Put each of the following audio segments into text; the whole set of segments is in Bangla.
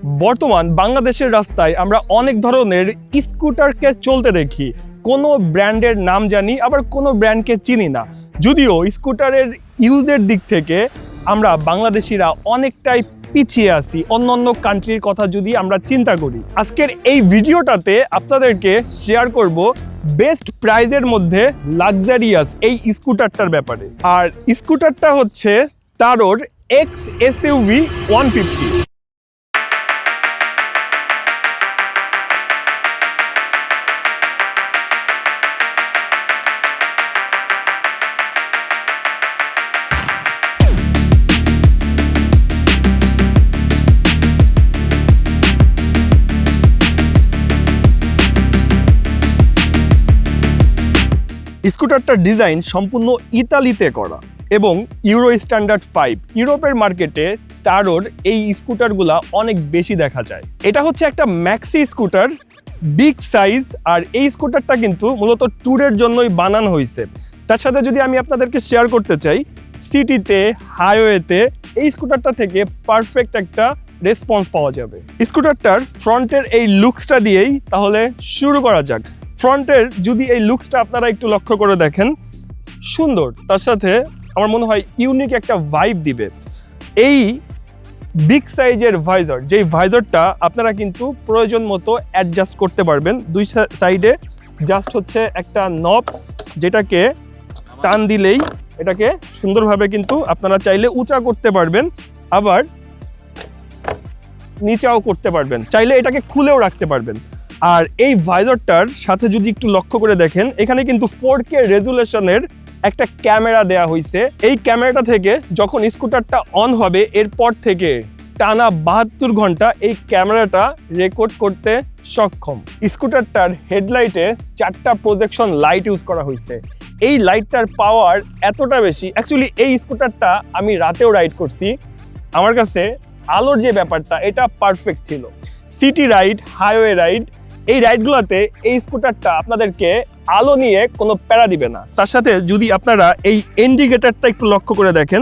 বর্তমান বাংলাদেশের রাস্তায় আমরা অনেক ধরনের স্কুটারকে চলতে দেখি। কোনো ব্র্যান্ডের নাম জানি, আবার কোনো ব্র্যান্ডকে চিনি না। যদিও স্কুটারের ইউজের দিক থেকে আমরা বাংলাদেশিরা অনেকটাই পিছিয়ে আছি অন্যান্য কান্ট্রির কথা যদি আমরা চিন্তা করি। আজকের এই ভিডিওটাতে আপনাদেরকে শেয়ার করব বেস্ট প্রাইজের মধ্যে লাক্সারিয়াস এই স্কুটারটার ব্যাপারে। আর স্কুটারটা হচ্ছে তারোর XSUV 150। স্কুটারটার ডিজাইন সম্পূর্ণ ইতালিতে করা এবং ইউরো স্ট্যান্ডার্ড 5। ইউরোপের মার্কেটে তারোর এই স্কুটারগুলা অনেক বেশি দেখা যায়। এটা হচ্ছে একটা ম্যাক্সি স্কুটার, বিগ সাইজ। আর এই স্কুটারটা কিন্তু মূলত ট্যুরের জন্যই বানানো হয়েছে। তার সাথে যদি আমি আপনাদেরকে শেয়ার করতে চাই, সিটিতে, হাইওয়েতে এই স্কুটারটা থেকে পারফেক্ট একটা রেসপন্স পাওয়া যাবে। স্কুটারটার ফ্রন্টের এই লুকসটা দিয়েই তাহলে শুরু করা যাক। ফ্রন্টের যদি এই লুকসটা আপনারা একটু লক্ষ্য করে দেখেন, সুন্দর, তার সাথে আমার মনে হয় ইউনিক একটা ভাইব দিবে। এই বিগ সাইজের ভাইজার, যেই ভাইজারটা আপনারা কিন্তু প্রয়োজন মতো অ্যাডজাস্ট করতে পারবেন। দুই সাইডে জাস্ট হচ্ছে একটা নব, যেটাকে টান দিলেই এটাকে সুন্দরভাবে কিন্তু আপনারা চাইলে উঁচা করতে পারবেন, আবার নিচাও করতে পারবেন, চাইলে এটাকে খুলেও রাখতে পারবেন। আর এই ভাইজারটার সাথে যদি একটু লক্ষ্য করে দেখেন, এখানে কিন্তু 4K রেজুলেশনের একটা ক্যামেরা দেয়া হয়েছে। এই ক্যামেরাটা থেকে যখন স্কুটারটা অন হবে, এরপর থেকে টানা 72 ঘন্টা এই ক্যামেরাটা রেকর্ড করতে সক্ষম। স্কুটারটার হেডলাইটে 4টা প্রজেকশন লাইট ইউজ করা হয়েছে। এই লাইটটার পাওয়ার এতটা বেশি, অ্যাকচুয়ালি এই স্কুটারটা আমি রাতেও রাইড করছি। আমার কাছে আলোর যে ব্যাপারটা, এটা পারফেক্ট ছিল। সিটি রাইড, হাইওয়ে রাইড, এই রাইডগুলোতে এই স্কুটারটা আপনাদেরকে আলো নিয়ে কোনো প্যারা দিবে না। তার সাথে যদি আপনারা এই ইন্ডিকেটরটা একটু লক্ষ্য করে দেখেন,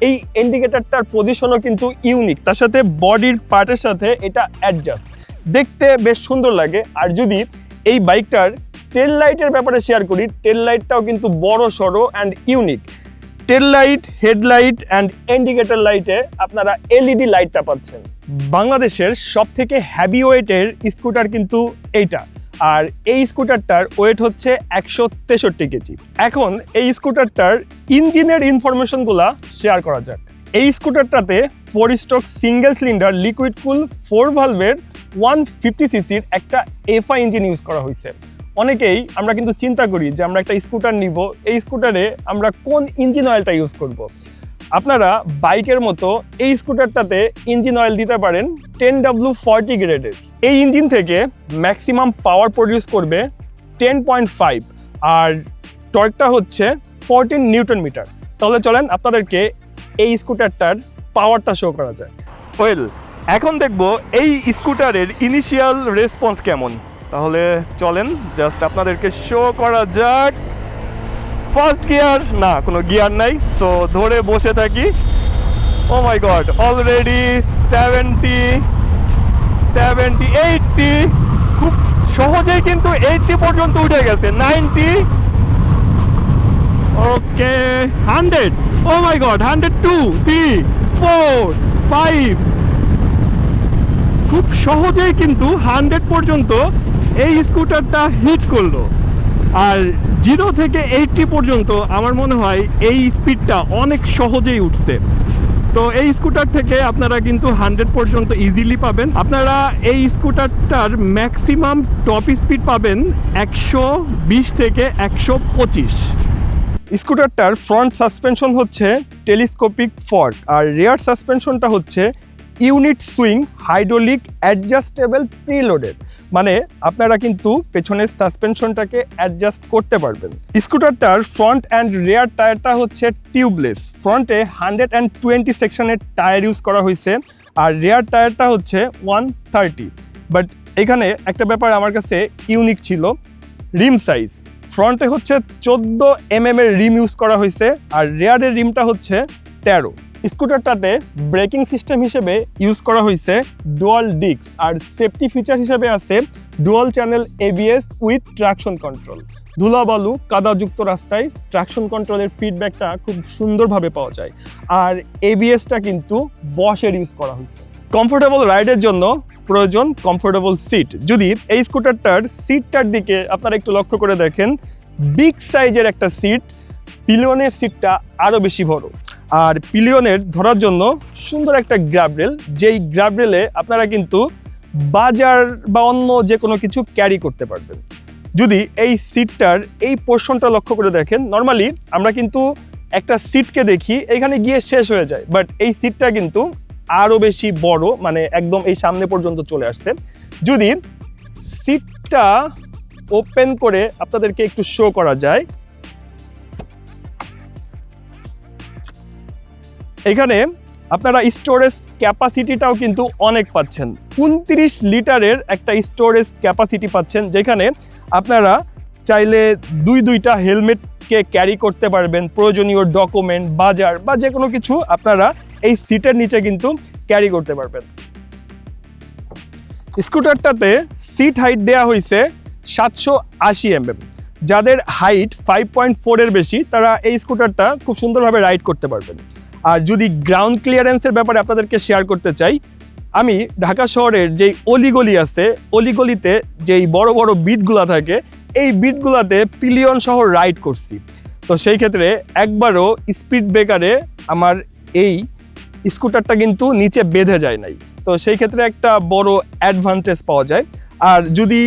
এই ইন্ডিকেটরটার পজিশনও কিন্তু ইউনিক। তার সাথে বডির পার্টের সাথে এটা অ্যাডজাস্ট, দেখতে বেশ সুন্দর লাগে। আর যদি এই বাইকটার টেল লাইটের ব্যাপারে শেয়ার করি, টেল লাইটটাও কিন্তু বড় সড়ো and unique. Tell light, headlight and indicator লাইটে আপনারা LED লাইটটা পাচ্ছেন। বাংলাদেশের সবথেকে হ্যাভি ওয়েটের স্কুটার কিন্তু এইটা। আর এই স্কুটারটার ওয়েট হচ্ছে 163 কেজি। এখন এই স্কুটারটার ইঞ্জিনের ইনফরমেশনগুলো শেয়ার করা যাক। এই স্কুটারটাতে 4 স্ট্রোক সিঙ্গেল সিলিন্ডার লিকুইড কুল 4 ভালভের 150 সিসির একটা FI ইঞ্জিন ইউজ করা হয়েছে। অনেকেই আমরা কিন্তু চিন্তা করি যে আমরা একটা স্কুটার নিব, এই স্কুটারে আমরা কোন ইঞ্জিন অয়েলটা ইউজ করব। আপনারা বাইকের মতো এই স্কুটারটাতে ইঞ্জিন অয়েল দিতে পারেন 10W40 গ্রেডের। এই ইঞ্জিন থেকে ম্যাক্সিমাম পাওয়ার প্রডিউস করবে 10.5, আর টর্কটা হচ্ছে 14 নিউটন মিটার। তাহলে চলেন আপনাদেরকে এই স্কুটারটার পাওয়ারটা শো করা যায়। ওয়েল, এখন দেখব এই স্কুটারের ইনিশিয়াল রেসপন্স কেমন। তাহলে চলেন জাস্ট আপনাদেরকে শো করা যাক। ফার্স্ট গিয়ার, না কোনো গিয়ার নাই, সো ধরে বসে থাকি। ও মাই গড, অলরেডি 70, 80, খুব সহজেই কিন্তু 80 পর্যন্ত উঠে গেছে। 90, ওকে, 100, ও মাই গড, 102, 3, 4, 5, খুব সহজেই কিন্তু 100 পর্যন্ত এই স্কুটারটা হিট করলো। আর 0 থেকে 80 পর্যন্ত আমার মনে হয় এই স্পিডটা অনেক সহজেই উঠছে। তো এই স্কুটার থেকে আপনারা কিন্তু 100 পর্যন্ত ইজিলি পাবেন। আপনারা এই স্কুটারটার ম্যাক্সিমাম টপ স্পিড পাবেন 120 থেকে 125। স্কুটারটার ফ্রন্ট সাসপেনশন হচ্ছে টেলিস্কোপিক ফর্ক, আর রিয়ার সাসপেনশনটা হচ্ছে unit swing hydraulic adjustable preloaded. মানে আপনারা কিন্তু পেছনের সাসপেনশনটাকে অ্যাডজাস্ট করতে পারবেন। স্কুটারটার ফ্রন্ট অ্যান্ড রেয়ার টায়ারটা হচ্ছে টিউবলেস। ফ্রন্টে 120 সেকশনের টায়ার ইউজ করা হয়েছে, আর রেয়ার টায়ারটা হচ্ছে 130। বাট এখানে একটা ব্যাপার আমার কাছে ইউনিক ছিল, রিম সাইজ। ফ্রন্টে হচ্ছে 14 mm এর রিম ইউজ করা হয়েছে, আর রেয়ারের রিমটা হচ্ছে 13। স্কুটারটাতে ব্রেকিং সিস্টেম হিসেবে ইউজ করা হয়েছে ডুয়াল ডিস্ক, আর সেফটি ফিচার হিসেবে আছে dual channel ABS with traction control. ধুলাবালু কাদাযুক্ত রাস্তায় ট্রাকশন কন্ট্রোলের ফিডব্যাকটা খুব সুন্দরভাবে পাওয়া যায়। আর ABSটা কিন্তু বশের ইউজ করা হয়েছে। কমফোর্টেবল রাইডের জন্য প্রয়োজন কমফোর্টেবল সিট। যদি এই স্কুটারটার সিটটার দিকে আপনারা একটু লক্ষ্য করে দেখেন, বিগ সাইজের একটা সিট, পিলিয়নের সিটটা আরও বেশি বড়। আর পিলিয়নের ধরার জন্য সুন্দর একটা গ্র্যাব রেল, যেই গ্র্যাব রেলে আপনারা কিন্তু বাজার বা অন্য যে কোনো কিছু ক্যারি করতে পারবেন। যদি এই সিটটার এই পোর্শনটা লক্ষ্য করে দেখেন, নর্মালি আমরা কিন্তু একটা সিটকে দেখি এখানে গিয়ে শেষ হয়ে যায়, বাট এই সিটটা কিন্তু আরও বেশি বড়, মানে একদম এই সামনে পর্যন্ত চলে আসছে। যদি সিটটা ওপেন করে আপনাদেরকে একটু শো করা যায়, এখানে আপনারা স্টোরেজ ক্যাপাসিটিটাও কিন্তু অনেক পাচ্ছেন। 29 লিটারের একটা স্টোরেজ ক্যাপাসিটি পাচ্ছেন, যেখানে আপনারা চাইলে দুইটা হেলমেটকে ক্যারি করতে পারবেন। প্রয়োজনীয় ডকুমেন্ট, বাজার বা যে কোনো কিছু আপনারা এই সিটের নিচে কিন্তু ক্যারি করতে পারবেন। স্কুটারটাতে সিট হাইট দেওয়া হয়েছে 780 mm। যাদের হাইট 5.4 এর বেশি তারা এই স্কুটারটা খুব সুন্দরভাবে রাইড করতে পারবেন। আর যদি গ্রাউন্ড ক্লিয়ারেন্সের ব্যাপারে আপনাদেরকে শেয়ার করতে চাই, আমি ঢাকা শহরের যেই অলিগলি আছে, অলিগলিতে যেই বড় বড় বিটগুলা থাকে, এই বিটগুলাতে পিলিয়ন সহ রাইড করছি। তো সেই ক্ষেত্রে একবারও স্পিড ব্রেকারে আমার এই স্কুটারটা কিন্তু নিচে বেঁধে যায় নাই। তো সেই ক্ষেত্রে একটা বড় অ্যাডভান্টেজ পাওয়া যায়। আর যদি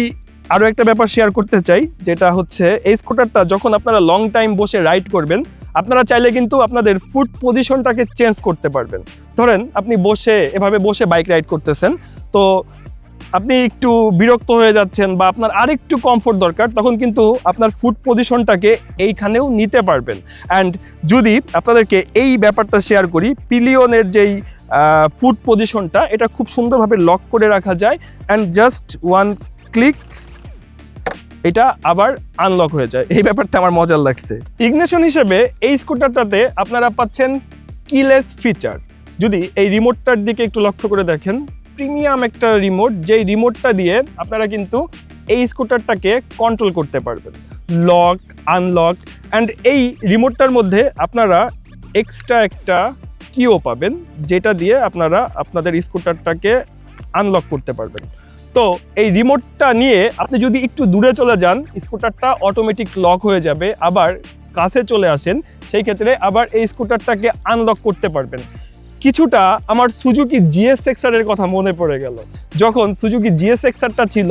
আরও একটা ব্যাপার শেয়ার করতে চাই, যেটা হচ্ছে এই স্কুটারটা যখন আপনারা লং টাইম বসে রাইড করবেন, আপনারা চাইলে কিন্তু আপনাদের ফুট পজিশনটাকে চেঞ্জ করতে পারবেন। ধরেন আপনি এভাবে বসে বাইক রাইড করতেছেন, তো আপনি একটু বিরক্ত হয়ে যাচ্ছেন বা আপনার আরেকটু কমফোর্ট দরকার, তখন কিন্তু আপনার ফুট পজিশনটাকে এইখানেও নিতে পারবেন। অ্যান্ড যদি আপনাদেরকে এই ব্যাপারটা শেয়ার করি, পিলিয়নের যেই ফুট পজিশনটা, এটা খুব সুন্দরভাবে লক করে রাখা যায়, অ্যান্ড জাস্ট ওয়ান ক্লিক এটা আবার আনলক হয়ে যায়। এই ব্যাপারটা আমার মজার লাগছে। ইগনিশন হিসেবে এই স্কুটারটাতে আপনারা পাচ্ছেন কিলেস ফিচার। যদি এই রিমোটটার দিকে একটু লক্ষ্য করে দেখেন, প্রিমিয়াম একটা রিমোট, যেই রিমোটটা দিয়ে আপনারা কিন্তু এই স্কুটারটাকে কন্ট্রোল করতে পারবেন, লক আনলক। অ্যান্ড এই রিমোটটার মধ্যে আপনারা এক্সট্রা একটা কিও পাবেন, যেটা দিয়ে আপনারা আপনাদের স্কুটারটাকে আনলক করতে পারবেন। তো এই রিমোটটা নিয়ে আপনি যদি একটু দূরে চলে যান, স্কুটারটা অটোমেটিক লক হয়ে যাবে। আবার কাছে চলে আসেন, সেই ক্ষেত্রে আবার এই স্কুটারটাকে আনলক করতে পারবেন। কিছুটা আমার সুজুকি GSX-R এর কথা মনে পড়ে গেল। যখন সুজুকি GSX-Rটা ছিল,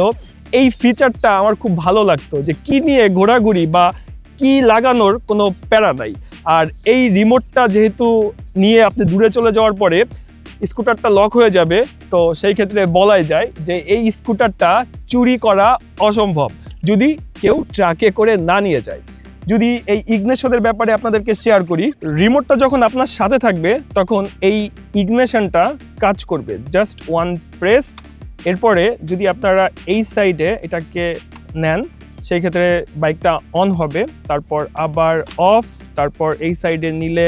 এই ফিচারটা আমার খুব ভালো লাগতো, যে কি নিয়ে ঘোরাঘুরি বা কি লাগানোর কোনো প্যারা নাই। আর এই রিমোটটা যেহেতু নিয়ে আপনি দূরে চলে যাওয়ার পরে স্কুটারটা লক হয়ে যাবে, তো সেই ক্ষেত্রে বলাই যায় যে এই স্কুটারটা চুরি করা অসম্ভব, যদি কেউ ট্রাকে করে না নিয়ে যায়। যদি এই ইগনিশনের ব্যাপারে আপনাদেরকে শেয়ার করি, রিমোটটা যখন আপনার সাথে থাকবে তখন এই ইগনিশনটা কাজ করবে, জাস্ট ওয়ান প্রেস। এরপরে যদি আপনারা এই সাইডে এটাকে নেন, সেই ক্ষেত্রে বাইকটা অন হবে, তারপর আবার অফ, তারপর এই সাইডে নিলে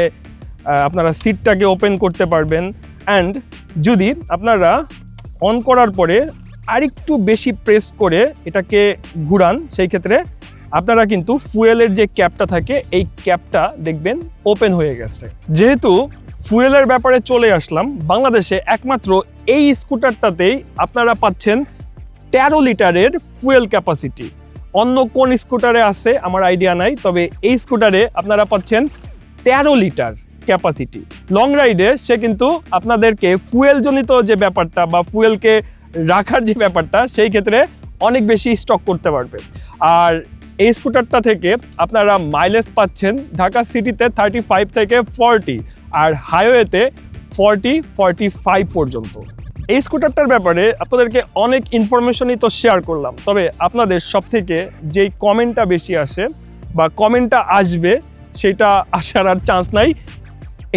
আপনারা সিটটাকে ওপেন করতে পারবেন। অ্যান্ড যদি আপনারা অন করার পরে আরেকটু বেশি প্রেস করে এটাকে ঘুরান, সেই ক্ষেত্রে আপনারা কিন্তু ফুয়েলের যে ক্যাপটা থাকে, এই ক্যাপটা দেখবেন ওপেন হয়ে গেছে। যেহেতু ফুয়েলের ব্যাপারে চলে আসলাম, বাংলাদেশে একমাত্র এই স্কুটারটাতেই আপনারা পাচ্ছেন 13 লিটারের ফুয়েল ক্যাপাসিটি। অন্য কোন স্কুটারে আছে আমার আইডিয়া নাই, তবে এই স্কুটারে আপনারা পাচ্ছেন 13 লিটার ক্যাপাসিটি। লং রাইডে সে কিন্তু আপনাদেরকে ফুয়েলজনিত যে ব্যাপারটা বা ফুয়েলকে রাখার যে ব্যাপারটা, সেই ক্ষেত্রে অনেক বেশি স্টক করতে পারবে। আর এই স্কুটারটা থেকে আপনারা মাইলেজ পাচ্ছেন ঢাকা সিটিতে 35 থেকে 40, আর হাইওয়েতে 40-45 পর্যন্ত। এই স্কুটারটার ব্যাপারে আপনাদেরকে অনেক ইনফরমেশনই তো শেয়ার করলাম, তবে আপনাদের সব থেকে যেই কমেন্টটা বেশি আসে বা কমেন্টটা আসবে, সেটা আসার আর চান্স নাই,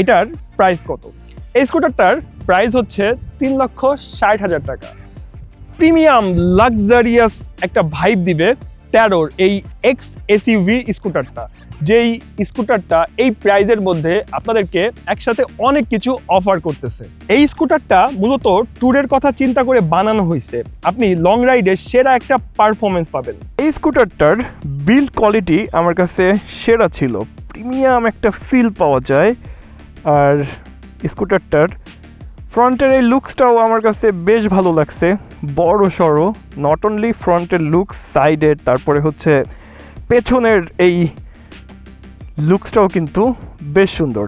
এটার প্রাইস কত। এই স্কুটারটার প্রাইস হচ্ছে 3,60,000 টাকা। প্রিমিয়াম লাক্সারিয়াস একটা ভাইব দিবে 13 এই এক্স SUV স্কুটারটা, যেই স্কুটারটা এই প্রাইজের মধ্যে আপনাদেরকে একসাথে অনেক কিছু অফার করতেছে। এই স্কুটারটা মূলত ট্যুরের কথা চিন্তা করে বানানো হয়েছে, আপনি লং রাইডে সেরা একটা পারফরমেন্স পাবেন। এই স্কুটারটার বিল্ড কোয়ালিটি আমার কাছে সেরা ছিল, প্রিমিয়াম একটা ফিল পাওয়া যায়। আর স্কুটারটার ফ্রন্টের এই লুকসটাও আমার কাছে বেশ ভালো লাগছে, বড় সড়ো। নট অনলি ফ্রন্টের লুকস, সাইডের, তারপরে হচ্ছে পেছনের এই লুকসটাও কিন্তু বেশ সুন্দর।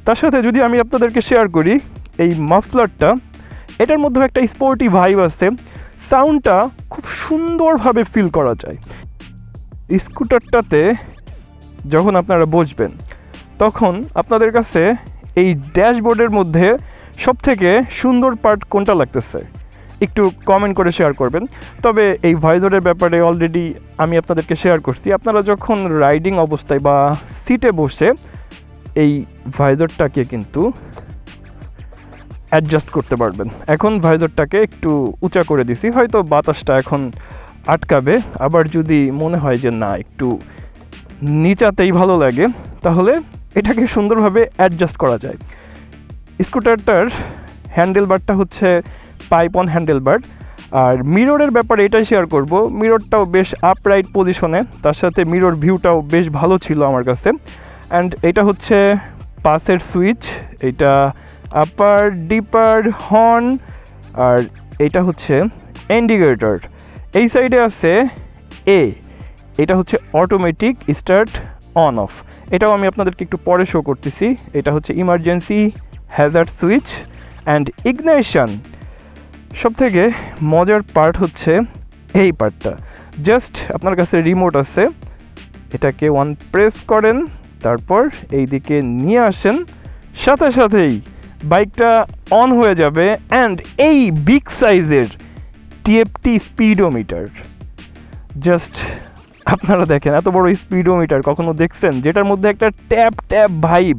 তার সাথে যদি আমি আপনাদেরকে শেয়ার করি এই মাফলারটা, এটার মধ্যে একটা স্পোর্টি ভাইব আছে, সাউন্ডটা খুব সুন্দরভাবে ফিল করা যায়। স্কুটারটাতে যখন আপনারা বসবেন তখন আপনাদের কাছে এই ড্যাশবোর্ডের মধ্যে সবথেকে সুন্দর পার্ট কোনটা লাগতেছে একটু কমেন্ট করে শেয়ার করবেন। তবে এই ভাইজরের ব্যাপারে অলরেডি আমি আপনাদেরকে শেয়ার করছি, আপনারা যখন রাইডিং অবস্থায় বা সিটে বসে এই ভাইজরটাকে কিন্তু অ্যাডজাস্ট করতে পারবেন। এখন ভাইজরটাকে একটু উঁচা করে দিছি, হয়তো বাতাসটা এখন আটকাবে। আবার যদি মনে হয় যে না একটু নিচাতেই ভালো লাগে, তাহলে এটাকে সুন্দরভাবে অ্যাডজাস্ট করা যায়। স্কুটারটার হ্যান্ডেল বারটা হচ্ছে পাইপ অন হ্যান্ডেল বার। আর মিররের ব্যাপারে এটাই শেয়ার করব, মিররটাও বেশ আপরাইট পজিশনে, তার সাথে মিরর ভিউটাও বেশ ভালো ছিল আমার কাছে। অ্যান্ড এটা হচ্ছে পাসের সুইচ, এটা আপার ডিপার হর্ন, আর এটা হচ্ছে ইন্ডিকেটর। এই সাইডে আছে এটা হচ্ছে অটোমেটিক স্টার্ট অন অফ, এটাও আমি আপনাদেরকে একটু পরে শো করতেছি। এটা হচ্ছে emergency Hazard switch and ignition. সবথেকে মজার পার্ট হচ্ছে এই পার্টটা, জাস্ট আপনার কাছে রিমোট আছে, এটাকে ওয়ান প্রেস করেন, তারপর এই দিকে নিয়ে আসেন, সাথে সাথেই বাইকটা অন হয়ে যাবে। অ্যান্ড এই বিগ সাইজের টিএফটি স্পিডোমিটার, জাস্ট আপনারা দেখেন এত বড় স্পিডোমিটার কখনো দেখছেন, যেটার মধ্যে একটা ট্যাপ ট্যাপ ভাইব।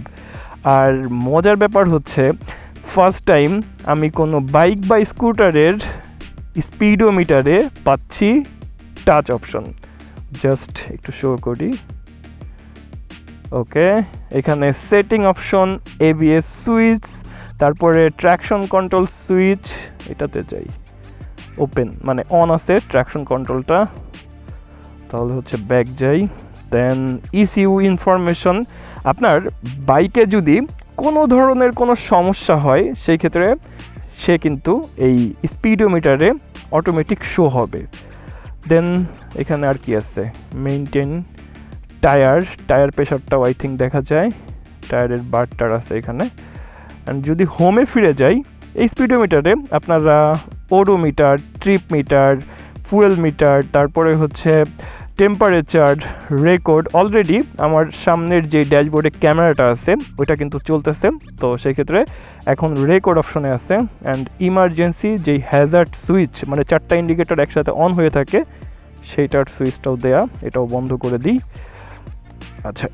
আর মজার ব্যাপার হচ্ছে ফার্স্ট টাইম আমি কোনো বাইক বা স্কুটারের স্পিডোমিটারে পাচ্ছি টাচ অপশন। জাস্ট একটু শো করি, ওকে, এখানে সেটিং অপশন, এবিএস সুইচ, তারপরে ট্র্যাকশন কন্ট্রোল সুইচ, এটাতে যাই, ওপেন মানে অন আছে ট্র্যাকশন কন্ট্রোলটা, তাহলে হচ্ছে ব্যাক যাই, দেন ইসিউ ইনফরমেশন। আপনার বাইকে যদি কোনো ধরনের কোনো সমস্যা হয় সেই ক্ষেত্রে সে কিন্তু এই স্পিডোমিটারে অটোমেটিক শো হবে। দেন এখানে আর কি আছে, মেইনটেন টায়ার প্রেশারটাও আই থিঙ্ক দেখা যায়, টায়ারের বারটার আছে এখানে। অ্যান্ড যদি হোমে ফিরে যাই, এই স্পিডোমিটারে আপনারা odometer, trip meter, fuel metre, তারপরে হচ্ছে টেম্পারেচার, রেকর্ড। অলরেডি আমার সামনের যে ড্যাশবোর্ডে ক্যামেরাটা আছে ওইটা কিন্তু চলতেছে, তো সেই ক্ষেত্রে এখন রেকর্ড অপশনে আছে। অ্যান্ড ইমার্জেন্সি যেই হ্যাজার্ড সুইচ, মানে 4টা ইন্ডিকেটর একসাথে অন হয়ে থাকে, সেইটার সুইচটাও দেয়া, এটাও বন্ধ করে দিই। আচ্ছা,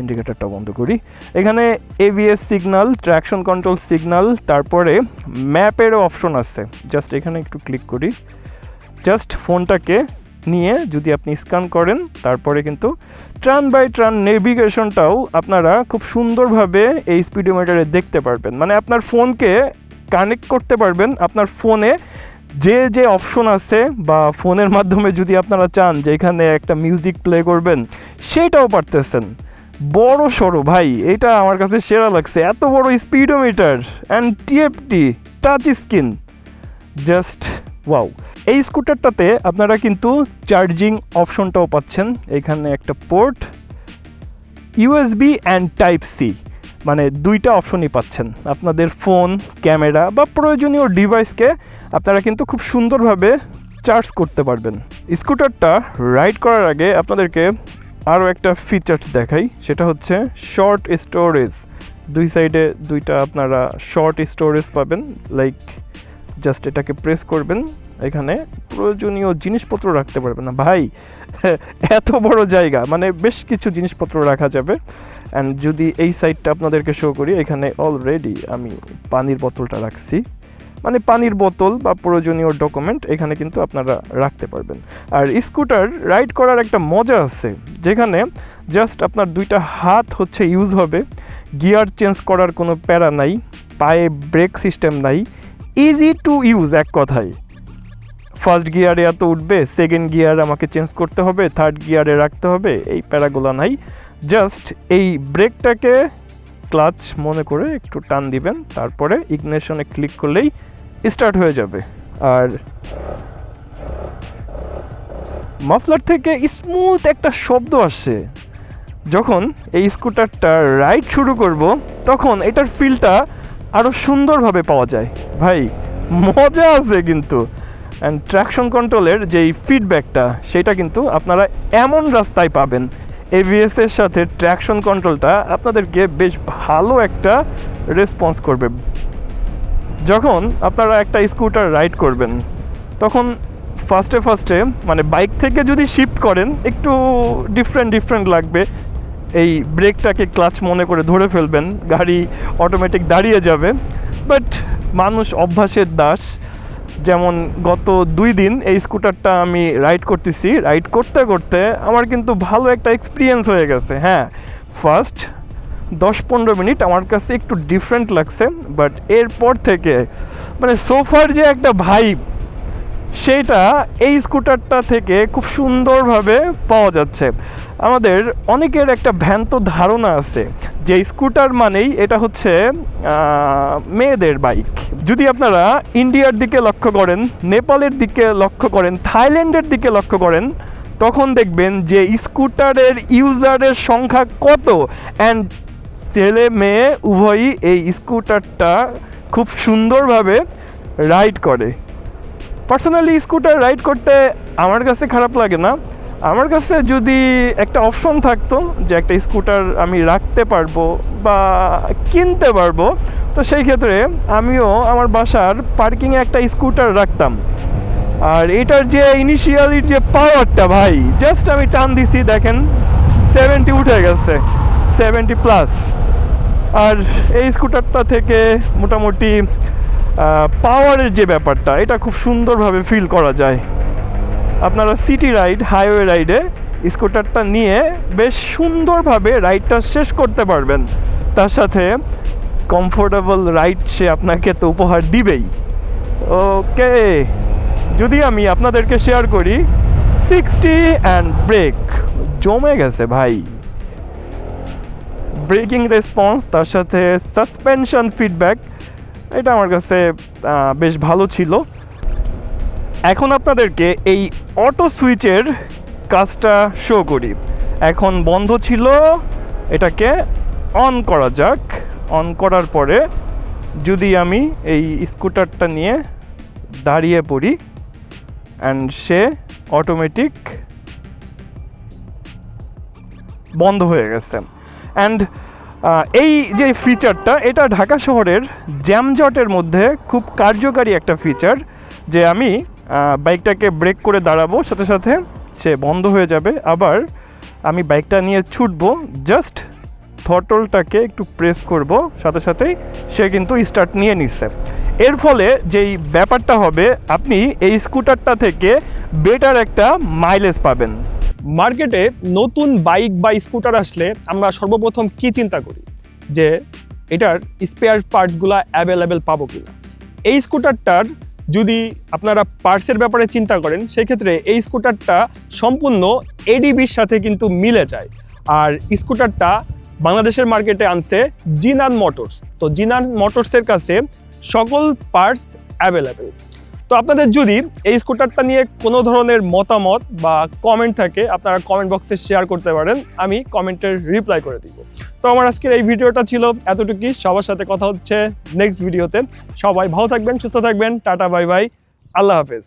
ইন্ডিকেটরটা বন্ধ করি। এখানে ABS signal, traction control signal, তারপরে ম্যাপেরও অপশন আছে। জাস্ট এখানে একটু ক্লিক করি, জাস্ট ফোনটাকে নিয়ে যদি আপনি স্ক্যান করেন, তারপরে কিন্তু ট্রান বাই ট্রান নেভিগেশনটাও আপনারা খুব সুন্দরভাবে এই স্পিডোমিটারে দেখতে পারবেন। মানে আপনার ফোনকে কানেক্ট করতে পারবেন, আপনার ফোনে যে অপশন আছে, বা ফোনের মাধ্যমে যদি আপনারা চান যে এখানে একটা মিউজিক প্লে করবেন, সেটাও পারতেছেন। বড় সড়ো ভাই, এটা আমার কাছে সেরা লাগছে, এত বড় speedometer and TFT touch screen, just wow. এই স্কুটারটাতে আপনারা কিন্তু চার্জিং অপশনটাও পাচ্ছেন, এখানে একটা port, USB and type C, মানে দুইটা অপশনই পাচ্ছেন। আপনাদের ফোন, ক্যামেরা বা প্রয়োজনীয় ডিভাইসকে আপনারা কিন্তু খুব সুন্দরভাবে চার্জ করতে পারবেন। স্কুটারটা রাইড করার আগে আপনাদেরকে আরও একটা ফিচার্স দেখাই, সেটা হচ্ছে শর্ট স্টোরেজ। দুই সাইডে দুইটা আপনারা শর্ট স্টোরেজ পাবেন, লাইক জাস্ট এটাকে প্রেস করবেন, এখানে প্রয়োজনীয় জিনিসপত্র রাখতে পারবেন না ভাই, এত বড় জায়গা, মানে বেশ কিছু জিনিসপত্র রাখা যাবে। অ্যান্ড যদি এই সাইডটা আপনাদেরকে শো করি, এখানে অলরেডি আমি পানির বোতলটা রাখছি, মানে পানির বোতল বা প্রয়োজনীয় ডকুমেন্ট এখানে কিন্তু আপনারা রাখতে পারবেন। আর স্কুটার রাইড করার একটা মজা আছে, যেখানে জাস্ট আপনার দুইটা হাত হচ্ছে ইউজ হবে, গিয়ার চেঞ্জ করার কোনো প্যারা নাই, পায়ে ব্রেক সিস্টেম নাই, ইজি টু ইউজ। এক কথায় ফার্স্ট গিয়ারে এত উঠবে, সেকেন্ড গিয়ার আমাকে চেঞ্জ করতে হবে, থার্ড গিয়ারে রাখতে হবে, এই প্যারাগুলো নাই। জাস্ট এই ব্রেকটাকে ক্লাচ মনে করে একটু টান দিবেন, তারপরে ইগনিশনে ক্লিক করলেই স্টার্ট হয়ে যাবে। আর মাফলার থেকে স্মুথ একটা শব্দ আসছে। যখন এই স্কুটারটা রাইড শুরু করব, তখন এটার ফিলটা আরও সুন্দরভাবে পাওয়া যায়। ভাই মজা আছে কিন্তু। অ্যান্ড ট্র্যাকশন কন্ট্রোলের যেই ফিডব্যাকটা, সেটা কিন্তু আপনারা এমন রাস্তায় পাবেন, এবিএসের সাথে ট্র্যাকশন কন্ট্রোলটা আপনাদেরকে বেশ ভালো একটা রেসপন্স করবে। যখন আপনারা একটা স্কুটার রাইড করবেন, তখন ফার্স্টে মানে বাইক থেকে যদি শিফট করেন, একটু ডিফারেন্ট লাগবে। এই ব্রেকটাকে ক্লাচ মনে করে ধরে ফেলবেন, গাড়ি অটোমেটিক দাঁড়িয়ে যাবে। বাট মানুষ অভ্যাসের দাস। যেমন গত 2 দিন এই স্কুটারটা আমি রাইড করতেছি, রাইড করতে করতে আমার কিন্তু ভালো একটা এক্সপিরিয়েন্স হয়ে গেছে। হ্যাঁ, ফার্স্ট 10-15 মিনিট আমার কাছে একটু ডিফারেন্ট লাগছে, বাট এরপর থেকে মানে সোফার যে একটা ভাইব, সেইটা এই স্কুটারটা থেকে খুব সুন্দরভাবে পাওয়া যাচ্ছে। আমাদের অনেকের একটা ভ্রান্ত ধারণা আছে যে স্কুটার মানেই এটা হচ্ছে মেয়েদের বাইক। যদি আপনারা ইন্ডিয়ার দিকে লক্ষ্য করেন, নেপালের দিকে লক্ষ্য করেন, থাইল্যান্ডের দিকে লক্ষ্য করেন, তখন দেখবেন যে স্কুটারের ইউজারের সংখ্যা কত। অ্যান্ড ছেলে মেয়ে উভয়ই এই স্কুটারটা খুব সুন্দরভাবে রাইড করে। পার্সোনালি স্কুটার রাইড করতে আমার কাছে খারাপ লাগে না। আমার কাছে যদি একটা অপশন থাকতো যে একটা স্কুটার আমি রাখতে পারবো বা কিনতে পারবো, তো সেই ক্ষেত্রে আমিও আমার বাসার পার্কিংয়ে একটা স্কুটার রাখতাম। আর এটার যে ইনিশিয়ালি যে পাওয়ারটা, ভাই জাস্ট আমি টান দিছি, দেখেন 70 উঠে গেছে, 70+। আর এই স্কুটারটা থেকে মোটামুটি পাওয়ারের যে ব্যাপারটা, এটা খুব সুন্দরভাবে ফিল করা যায়। আপনারা সিটি রাইড, হাইওয়ে রাইডে স্কুটারটা নিয়ে বেশ সুন্দরভাবে রাইডটা শেষ করতে পারবেন। তার সাথে কমফোর্টেবল রাইড সে আপনাকে তো উপহার দিবেই। ওকে, যদি আমি আপনাদেরকে শেয়ার করি 60 অ্যান্ড ব্রেক জমে গেছে ভাই। ব্রেকিং রেসপন্স, তার সাথে সাসপেনশন ফিডব্যাক, এটা আমার কাছে বেশ ভালো ছিল। এখন আপনাদেরকে এই অটো সুইচের কাজটা শো করি। এখন বন্ধ ছিল, এটাকে অন করা যাক। অন করার পরে যদি আমি এই স্কুটারটা নিয়ে দাঁড়িয়ে পড়ি, অ্যান্ড সে অটোমেটিক বন্ধ হয়ে গেছে। অ্যান্ড এই যে ফিচারটা, এটা ঢাকা শহরের জ্যামজটের মধ্যে খুব কার্যকারী একটা ফিচার, যে আমি বাইকটাকে ব্রেক করে দাঁড়াবো, সাথে সাথে সে বন্ধ হয়ে যাবে। আবার আমি বাইকটা নিয়ে ছুটবো, জাস্ট থ্রটলটাকে একটু প্রেস করব, সাথে সাথেই সে কিন্তু স্টার্ট নিয়ে নিচ্ছে। এর ফলে যেই ব্যাপারটা হবে, আপনি এই স্কুটারটা থেকে বেটার একটা মাইলেজ পাবেন। মার্কেটে নতুন বাইক বা স্কুটার আসলে আমরা সর্বপ্রথম কি চিন্তা করি, যে এটার স্পেয়ার পার্টসগুলো অ্যাভেলেবেল পাবো কিনা। এই স্কুটারটার যদি আপনারা পার্টসের ব্যাপারে চিন্তা করেন, সেক্ষেত্রে এই স্কুটারটা সম্পূর্ণ এডিবির সাথে কিন্তু মিলে যায়। আর স্কুটারটা বাংলাদেশের মার্কেটে আনছে জিনান মোটরস। তো জিনান মোটরসের কাছে সকল পার্টস অ্যাভেলেবেল। তো আপনাদের যদি এই স্কুটারটা নিয়ে কোনো ধরনের মতামত বা কমেন্ট থাকে, আপনারা কমেন্ট বক্সে শেয়ার করতে পারেন, আমি কমেন্টের রিপ্লাই করে দিব। তো আমার আজকের এই ভিডিওটা ছিল এতটুকুই। সবার সাথে কথা হচ্ছে নেক্সট ভিডিওতে। সবাই ভালো থাকবেন, সুস্থ থাকবেন। টাটা, বাই বাই, আল্লাহ হাফেজ।